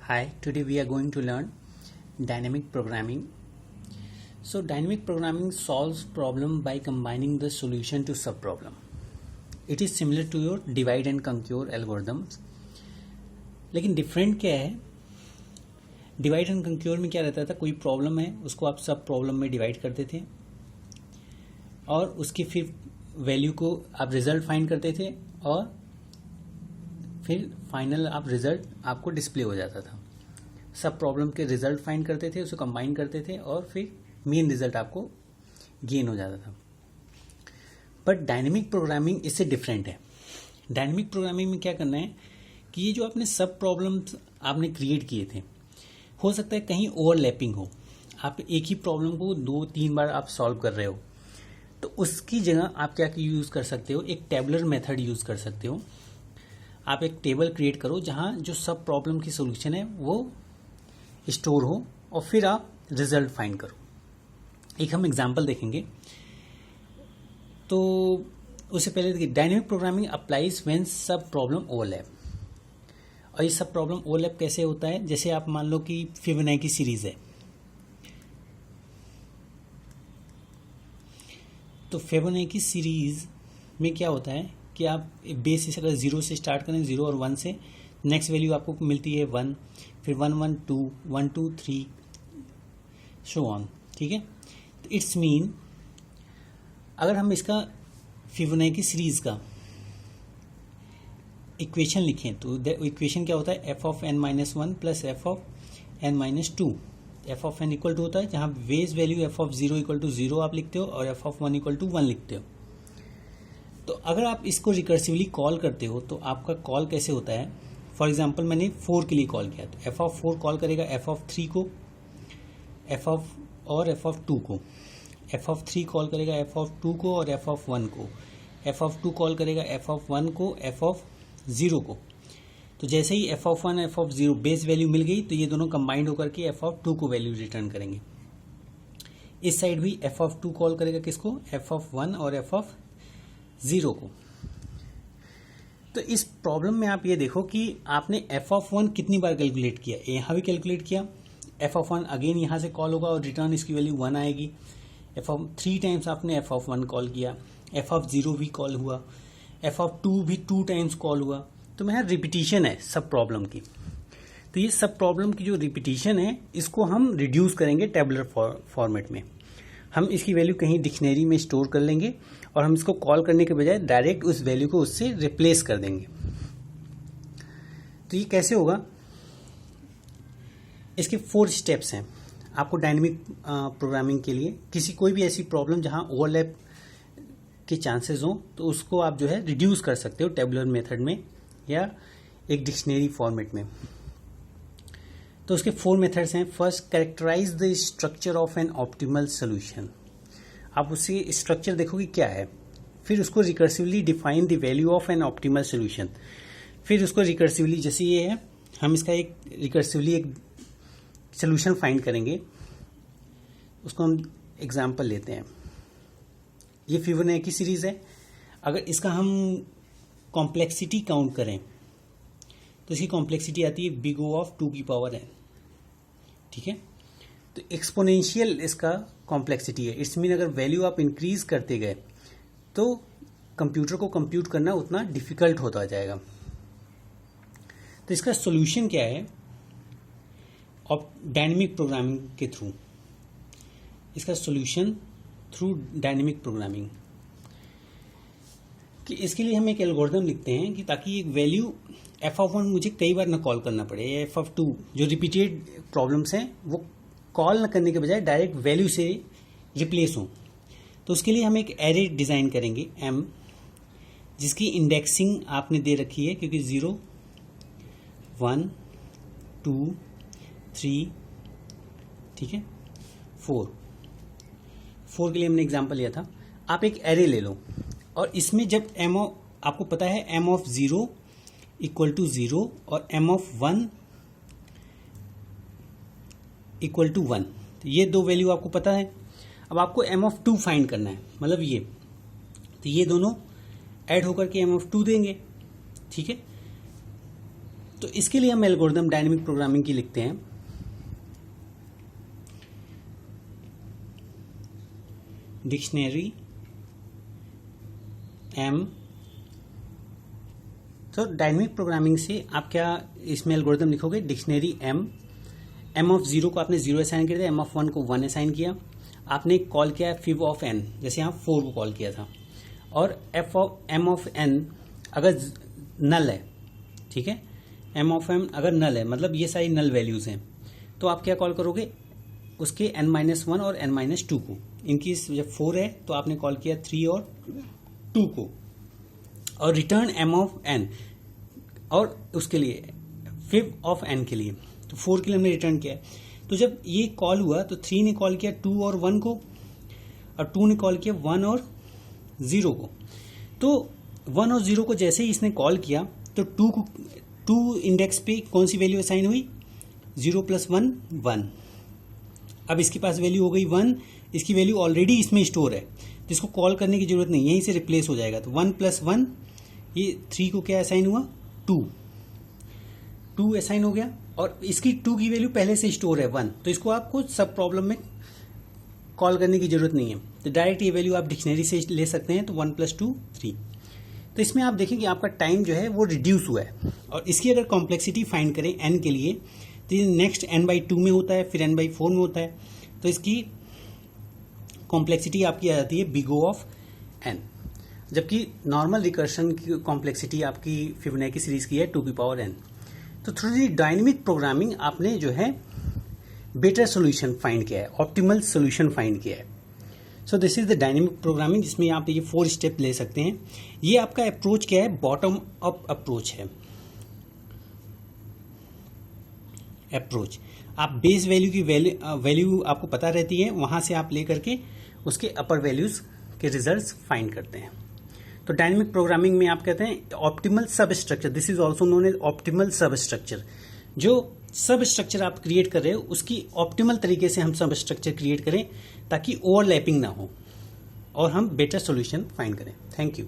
Hi, today we are going to learn dynamic programming. So dynamic programming solves problem by combining the solution to subproblem. It is similar to your divide and conquer algorithms. लेकिन different क्या है? Divide and conquer में क्या रहता था, कोई problem है उसको आप सब प्रॉब्लम में डिवाइड करते थे और उसकी फिर वैल्यू को आप रिजल्ट फाइंड करते थे और फिर फाइनल आप रिजल्ट आपको डिस्प्ले हो जाता था. सब प्रॉब्लम के रिजल्ट फाइंड करते थे, उसे कंबाइन करते थे और फिर मेन रिजल्ट आपको गेन हो जाता था. बट डायनेमिक प्रोग्रामिंग इससे डिफरेंट है. डायनेमिक प्रोग्रामिंग में क्या करना है कि ये जो आपने सब प्रॉब्लम्स आपने क्रिएट किए थे, हो सकता है कहीं ओवरलैपिंग हो, आप एक ही प्रॉब्लम को 2-3 बार आप सॉल्व कर रहे हो, तो उसकी जगह आप क्या यूज़ कर सकते हो, एक टेबलर मेथड यूज़ कर सकते हो. आप एक टेबल क्रिएट करो जहां जो सब प्रॉब्लम की सोल्यूशन है वो स्टोर हो और फिर आप रिजल्ट फाइंड करो. एक हम एग्जांपल देखेंगे. तो उससे पहले देखिए, डायनेमिक प्रोग्रामिंग अप्लाइज व्हेन सब प्रॉब्लम ओवरलैप. और ये सब प्रॉब्लम ओवरलैप कैसे होता है, जैसे आप मान लो कि फिबोनाची सीरीज है, तो फिबोनाची सीरीज में क्या होता है कि आप बेस अगर 0 से स्टार्ट करें, 0 और 1 से, नेक्स्ट वैल्यू आपको मिलती है 1, फिर 1 1 2 1 2 3 सो ऑन. ठीक है. तो इट्स मीन अगर हम इसका फिबोनाची सीरीज का इक्वेशन लिखें तो इक्वेशन क्या होता है, f of n-1 plus f of n-2. f of n equal to होता है जहां base value f of 0 equal to 0 आप लिखते हो और f ऑफ 1 इक्वल टू 1 लिखते हो. तो अगर आप इसको रिकर्सिवली कॉल करते हो तो आपका कॉल कैसे होता है. फॉर एग्जांपल मैंने 4 के लिए कॉल किया, तो f ऑफ 4 कॉल करेगा f ऑफ 3 को, f ऑफ 2 को, f ऑफ 3 कॉल करेगा f ऑफ 2 को और f ऑफ 1 को, f ऑफ 2 कॉल करेगा f ऑफ 1 को, f ऑफ 0 को. तो जैसे ही f of 1 f of 0 base value मिल गई तो ये दोनों कंबाइंड होकर के f ऑफ 2 को वैल्यू रिटर्न करेंगे. इस साइड भी f ऑफ 2 कॉल करेगा किसको, f ऑफ 1 और f ऑफ 0 को. तो इस प्रॉब्लम में आप ये देखो कि आपने f ऑफ 1 कितनी बार कैलकुलेट किया, यहां भी कैलकुलेट किया, f ऑफ 1 अगेन यहां से कॉल होगा और रिटर्न इसकी वैल्यू 1 आएगी. f ऑफ 3 टाइम्स आपने f ऑफ 1 कॉल किया, f ऑफ 0 भी कॉल हुआ, f ऑफ 2 भी 2 टाइम्स कॉल हुआ. तो यहाँ रिपीटिशन है सब प्रॉब्लम की. तो ये सब प्रॉब्लम की जो रिपीटिशन है इसको हम रिड्यूस करेंगे टेबलर फॉर्मेट में. हम इसकी वैल्यू कहीं डिक्शनरी में स्टोर कर लेंगे और हम इसको कॉल करने के बजाय डायरेक्ट उस वैल्यू को उससे रिप्लेस कर देंगे. तो ये कैसे होगा, इसके 4 स्टेप्स हैं आपको डायनेमिक प्रोग्रामिंग के लिए. कोई भी ऐसी प्रॉब्लम जहां ओवरलैप के चांसेस हो तो उसको आप जो है रिड्यूस कर सकते हो टेबुलर मेथड में या एक डिक्शनरी फॉर्मेट में. तो उसके 4 मेथड्स हैं. First, characterise the structure of an optimal solution. आप उससे स्ट्रक्चर देखो कि क्या है, फिर उसको recursively define the value of an optimal solution. फिर उसको रिकर्सिवली, जैसे ये है, हम इसका एक रिकर्सिवली एक सोल्यूशन फाइंड करेंगे. उसको हम एग्जांपल लेते हैं. ये फिबोनाची सीरीज है. अगर इसका हम कॉम्प्लेक्सिटी काउंट करें तो इसकी कॉम्प्लेक्सिटी आती है बिग O ऑफ 2 की पावर n. ठीक है. तो एक्सपोनेंशियल इसका कॉम्प्लेक्सिटी है. इट्स मीन अगर वैल्यू आप इंक्रीज करते गए तो कंप्यूटर को कंप्यूट करना उतना डिफिकल्ट होता जाएगा. तो इसका सॉल्यूशन क्या है, डायनेमिक प्रोग्रामिंग के थ्रू. इसका सॉल्यूशन थ्रू डायनेमिक प्रोग्रामिंग कि इसके लिए हम एक एल्गोरिथम लिखते हैं कि ताकि एक वैल्यू f ऑफ 1 मुझे कई बार ना कॉल करना पड़े, या f ऑफ 2 जो रिपीटेड प्रॉब्लम्स हैं वो कॉल न करने के बजाय डायरेक्ट वैल्यू से रिप्लेस हो. तो उसके लिए हम एक एरे डिजाइन करेंगे m, जिसकी इंडेक्सिंग आपने दे रखी है, क्योंकि 0 1 2 3, ठीक है, 4 के लिए हमने एग्जांपल लिया था. आप एक एरे ले लो और इसमें जब आपको पता है m ऑफ 0 इक्वल टू 0 और m ऑफ 1 इक्वल टू 1, तो ये 2 वैल्यू आपको पता है. अब आपको m ऑफ 2 फाइंड करना है, मतलब ये, तो ये दोनों ऐड होकर के m ऑफ 2 देंगे. ठीक है. तो इसके लिए हम एल्गोरिदम डायनेमिक प्रोग्रामिंग की लिखते हैं। Dictionary M. तो डायनेमिक प्रोग्रामिंग से आप क्या इसमें एल्गोरिदम लिखोगे? डिक्शनरी एम ऑफ 0 को आपने 0 असाइन कर दिया, एम ऑफ 1 को 1 असाइन किया, आपने कॉल किया फिब ऑफ n, जैसे यहाँ 4 को कॉल किया था, और एम ऑफ n अगर नल है, ठीक है, एम ऑफ m अगर नल है, मतलब ये सारी नल वैल्यूज हैं, तो आप क्या कॉल करोगे? उसके n-1 और n-2 को। इनकी जब 4 है तो आपने कॉल किया 3 और 2 को, और रिटर्न m ऑफ n, और उसके लिए फिब ऑफ n के लिए, तो 4 के लिए हमने रिटर्न किया है। तो जब ये कॉल हुआ तो 3 ने कॉल किया 2 और 1 को, और 2 ने कॉल किया 1 और 0 को। तो 1 और 0 को जैसे ही इसने कॉल किया तो 2 इंडेक्स पे कौन सी वैल्यू असाइन हुई? 0 + 1 1। अब इसके पास वैल्यू हो गई 1, इसकी वैल्यू ऑलरेडी इसमें स्टोर है, तो इसको कॉल करने की जरूरत नहीं, यहीं से रिप्लेस हो जाएगा। तो 1 + 1, ये 3 को क्या असाइन हुआ? 2 असाइन हो गया, और इसकी 2 की वैल्यू पहले से स्टोर है 1, तो इसको आपको सब प्रॉब्लम में कॉल करने की जरूरत नहीं है, तो डायरेक्ट ये वैल्यू आप डिक्शनरी से ले सकते हैं। तो 1 + 2 3। तो इसमें आप देखें कि आपका टाइम जो है वो रिड्यूस हुआ है। और इसकी अगर कॉम्प्लेक्सिटी फाइंड करें n के लिए, तो ये नेक्स्ट n/2 में होता है, फिर n/4 में होता है, तो इसकी कॉम्प्लेक्सिटी आपकी आ जाती है बिग O ऑफ n, जबकि नॉर्मल रिकर्शन की कॉम्प्लेक्सिटी आपकी फिबोनाची सीरीज की है 2n। तो थ्रू दी डायनेमिक प्रोग्रामिंग आपने जो है बेटर सोल्यूशन फाइंड किया है, ऑप्टिमल सोल्यूशन फाइंड किया है। So this is the dynamic programming, जिसमें आप ये 4 स्टेप ले सकते हैं। ये आपका अप्रोच क्या है? बॉटम अप अप्रोच है। अप्रोच, आप बेस वैल्यू की वैल्यू आपको पता रहती है, वहां से आप लेकर के उसके अपर वैल्यूज के रिजल्ट्स फाइंड करते हैं। तो डायनेमिक प्रोग्रामिंग में आप कहते हैं optimal substructure, this is also known as optimal substructure. जो सब स्ट्रक्चर आप क्रिएट कर रहे हो उसकी ऑप्टिमल तरीके से हम सब स्ट्रक्चर क्रिएट करें, ताकि ओवरलैपिंग ना हो और हम बेटर सोल्यूशन फाइंड करें। Thank you.